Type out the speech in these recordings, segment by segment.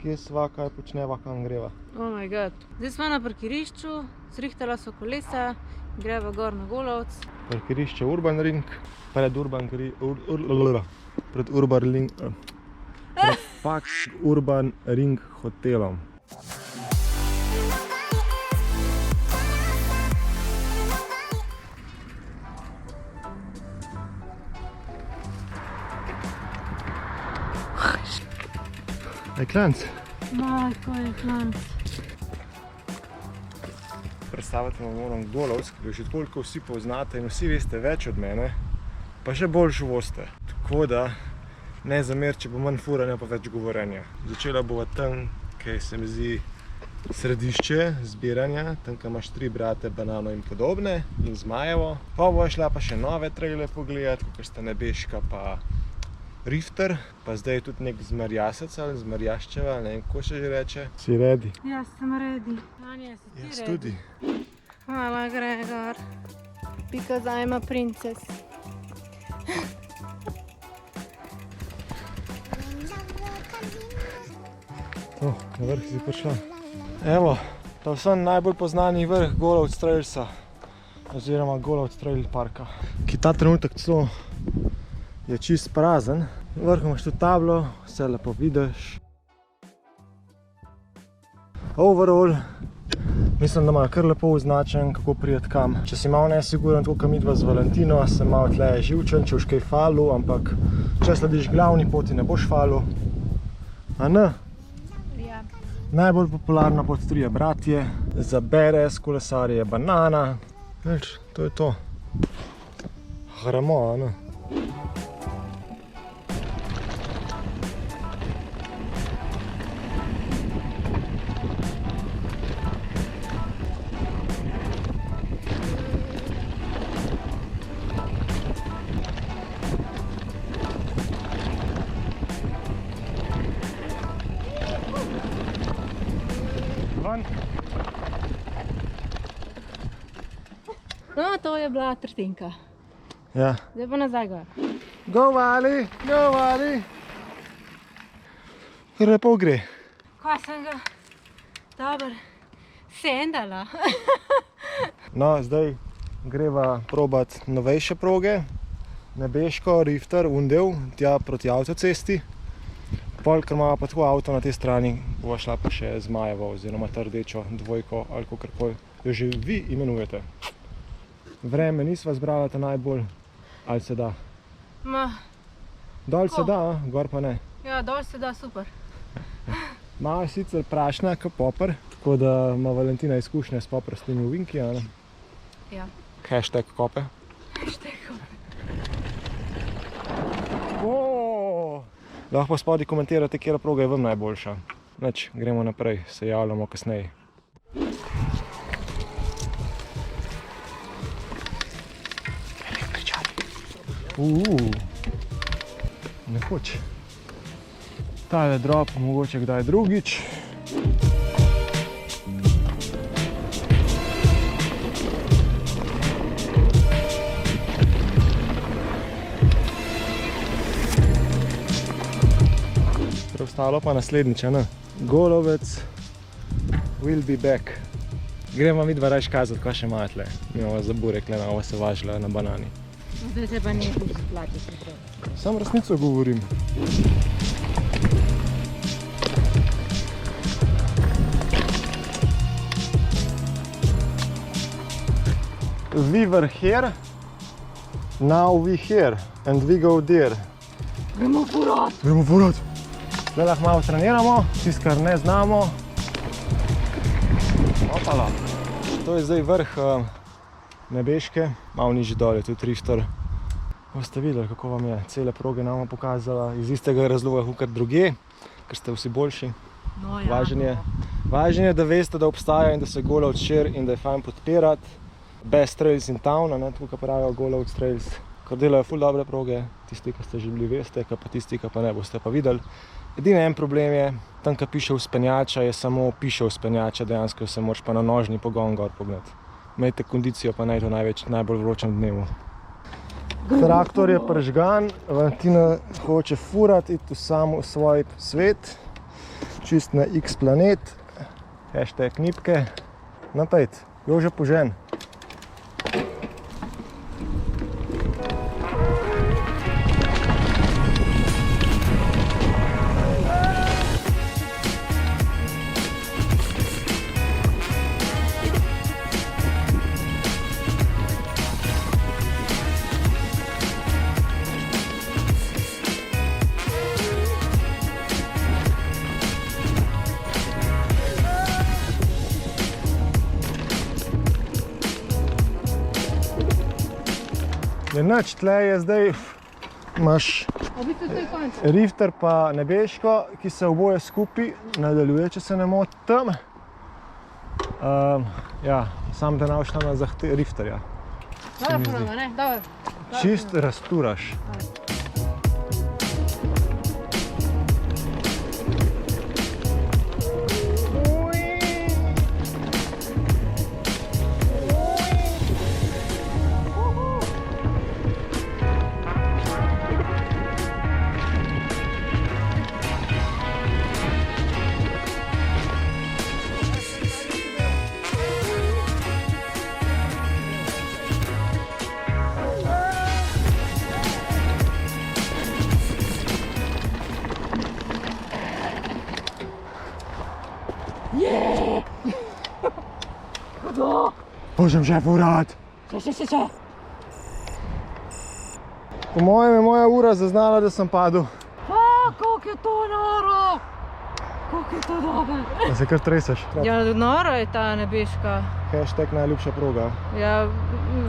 kje sva, kaj počneva, kam greva. Oh my god. Zdaj smo na parkirišču, zrihtala so kolesa, greva gor na Golovec. Parkirišče Urban Ring, pred Urban Ring hotelom. Je klanc? Majko je klanc. Predstaviti vam moram Golovec, ki ga že toliko vsi poznate in vsi veste več od mene, pa še boljš boste. Tako da ne zamer, če bo manj furanja pa več govorenja. Začela bova tam, kaj se mi zdi središče zbiranja, tam, kaj imaš 3 brate, Banano in podobne, in Zmajevo. Pa bova šla pa še nove traile pogledati, kakor sta Nebeška pa Rifter, pa zdaj je tudi nek Zmarjasec ali Zmarjaščeva, ne vem, kako se že reče. Si ready? Ja, sem ready. Anja, si ti Jaz ready? tudi. Hvala, Gregor. Because I'm a princess. Na vrh si prišla. Evo, ta vsem najbolj poznani vrh Golovec Trailsa, oziroma Golovec Trail Parka, ki ta trenutek celo je čist prazen. Vrh imaš tudi tablo, vse lepo vidiš. Overall, mislim, da imajo kar lepo označen, kako priti kam. Če si malo nesiguren, tako kot midva z Valentino, sem malo tle živčen, če boš kaj falil, ampak če slediš glavni poti, ne boš falil. A ne? Ja. Najbolj popularna pot Trije bratje, za Beres, kolesarje Banana. Več, to je to. Gremo, a ne? No, to je bila tretjinka. Ja. Zdaj pa nazaj gor. Go Vali, go Vali. Kar lepo gre. Kaj sem ga dober sendala. No, zdaj greva probat novejše proge. Nebeško, Rifter, Undel, tja proti avtocesti. Pol, ker imamo pa tako avto na tej strani, bova šla pa še Zmajevo oziroma ta rdečo dvojko ali kakorkoli jo že vi imenujete. Vreme nisva zbrala ta najbolj, ali se da? Dol se da, gor pa ne. Ja, dol se da, super. Malo je sicer prašna, kot popr, tako da ima Valentina izkušnje s poprstimi ovinki, a ne? Ja. Hashtag kope. Hashtag kope. Lahko pa spodaj komentirate, katera proga je vam najboljša. Nič, gremo naprej, se javljamo kasneje. Nekoč. Tale drop, mogoče kdaj drugič. Preostalo pa naslednjič, ne? Golovec will be back. Gremo midva rajš kazati, kaj še imajo tle. Mi imamo za burek, le ovo se važila na banani. Zdaj se pa nekaj splati se prav. Sam resnico govorim. We were here, now we here and we go there. Gremo furat! Gremo furat! Zdaj lahko malo treniramo, tisto, kar ne znamo. Opala! To je zdaj vrh Nebeške, malo nižji dol je tudi Rifter. Boste videli, kako vam je cele proge nama pokazala iz istega razloga kakor druge, ker ste vsi boljši. No, ja, Važen je, da veste, da obstaja in da se Golovec širi in da je fajn podpirati. Best trails in town, tako kot pravijo Golovec Trails, ker delajo ful dobre proge, tisti, ki ste že bili veste, pa tisti, ki pa ne boste pa videli. Edini en problem je, tam, ki piše vzpenjača, je samo piše vzpenjača, dejansko se moraš pa na nožni pogon gor pognati. Imejte kondicijo pa naj to najbolj vročem dnevu. Traktor je prežgan, Valentina hoče furati, iti v svoj svet. čist na X planet, hashtag nipke, napet, Jože požen. Nič, tle je zdaj, imaš V bistvu to je konec. Rifter pa Nebeško, ki se oboje skupaj nadaljuje, če se ne motim. Ja, sam da navšla na Rifterja. Dobro ponoma, ne? Dobro. Čist rasturaš. Božem že urad. Še. Po mojem je moja ura zaznala, da sem padel. Koliko je to noro! Koliko je to dobro! Da se kar treseš. Ja, noro je ta Nebeška. Hashtag najljubša proga. Ja,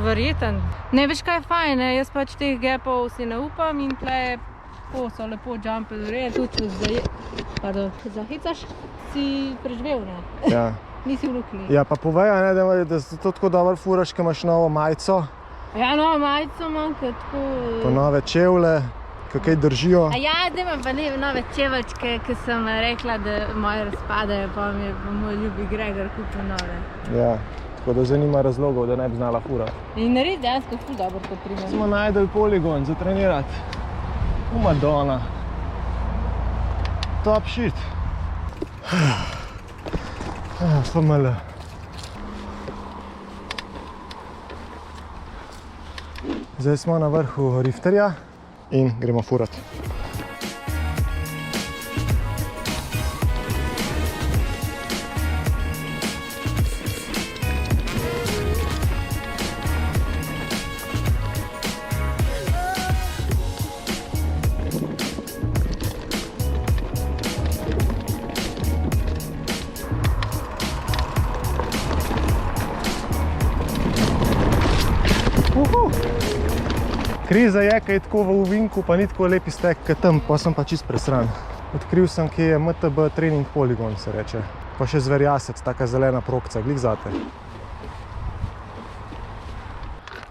verjeten. Ne, veš kaj je fajn, ne? Jaz pač teh gapov si ne upam in tle so lepo jumpe zurejene, tudi če zahicaš, si preživel, ne? Ja. Nisi vlukli. Ja, pa povej, ne, da se to tako dobro furaš, ko imaš novo majico, Ja, novo majico imam, ker tako... pa nove čevlje, ki kaj držijo. A ja, zdaj imam pa nove čeveljčke, ki sem rekla, da moje razpadajo, pa mi je pa moj ljubi Gregor kupil nove. Ja, tako da zdaj nima razlogov, da ne bi znala furati. In res dejansko ful dobro to primem. Smo najdeli poligon za trenirati. Madonna. Top shit. FML. Zdaj smo na vrhu Rifterja in gremo furat. Kriza je, kaj je tako v ovinku, pa ni tako lep iztek, kot tam, pa sem pa čist presran. Odkril sem, kje je MTB trening poligon, se reče. Pa še zverjasec, taka zelena prokca, glih zate.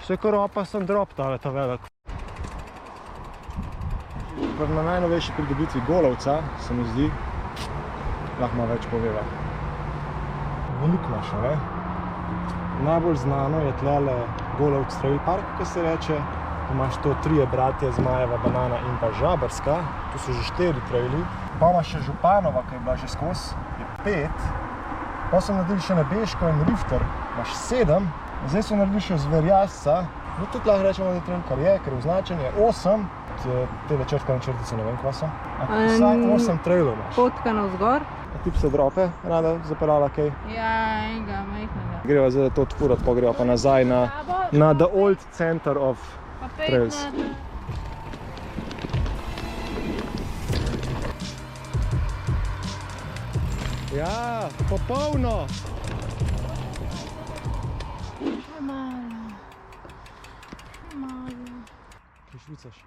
Še kar opa sem drop tale ta velik. Na najnovejši pridobitvi Golovca, se mi zdi, lahko malo več poveva. Veliko imaš, ne? Najbolj znano je tlele Golovc Trail Park, ko se reče. Imaš to trije bratje, Zmajeva, Banana in pa Žabrska, tu so že 4 traili. Pa imaš še Županova, ki je bila že skozi, je 5. Pa so naredili še Nebeško in Rifter, imaš 7. Zdaj so naredili še Zverjasca, no tudi lahko rečemo, da je trail kar je, ker je označen, je 8. Te črtkane črtice, ne vem, kva so. Vsaj 8 trailov imaš. Potka navzgor. A ti bi se drope rada zapeljala kaj? Ja, enega majhnega. Greva zdaj to odfurat, pa greva pa nazaj na The Old Center of Trails. Ja, popolno! Še malo. Še malo. Kaj švicaš?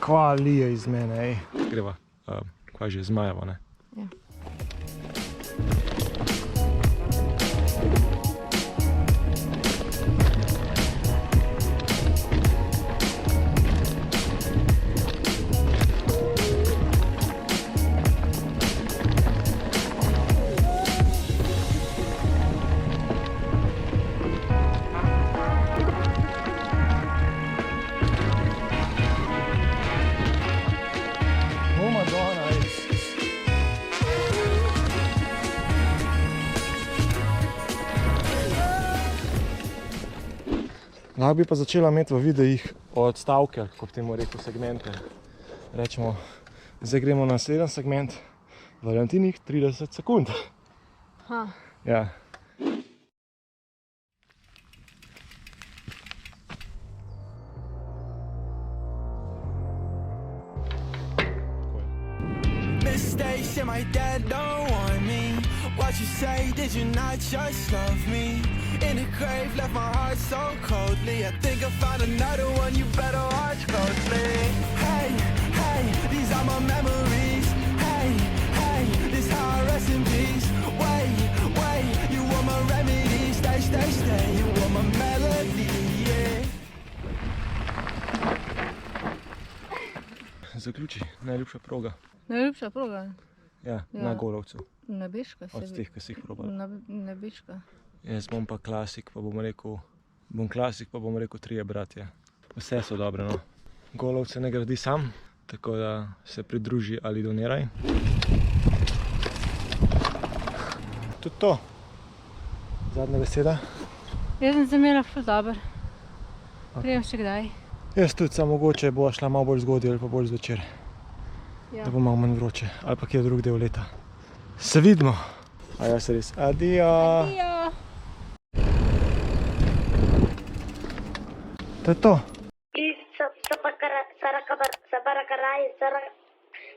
Kva lije iz mene, ej. Greva, kva že Zmajevo, ne? Ja. Lahko bi pa začela imeti v videih odstavke, kako bi temu rekel, segmente. Rečemo, zdaj gremo na naslednji segment, Valentinih 30 sekund. Ha. Ja. Mistakes and my dad don't want me. What you say, did you not just love me? In the grave, left my heart so coldly. I think I found another one, you better watch closely. Hey, hey, these are my memories. Hey, hey, this how I rest in peace. Wait, wait, you were my remedy. Stay, stay, stay, you were my melody, yeah. Zaključi, najljubša proga. Najljubša proga. Ja, na Golovcu. Nebeška se Od teh, ki si jih probal. Nebeška. Jaz bom pa klasik, pa bom rekel Trije bratje. Vse so dobre, no. Golovce ne gradi sam, tako da se pridruži ali doniraj. Tudi to. Zadnja beseda. Jaz sem se imela ful dober. Prijem še kdaj. Jaz tudi, samo mogoče bo šla malo bolj zgodaj ali pa bolj zvečer. Ja. Da bo malo manj vroče, ali pa kje drug del leta. Se vidimo! A jaz res, adijo! Ja. To je to. Please,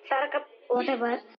Saraka, whatever.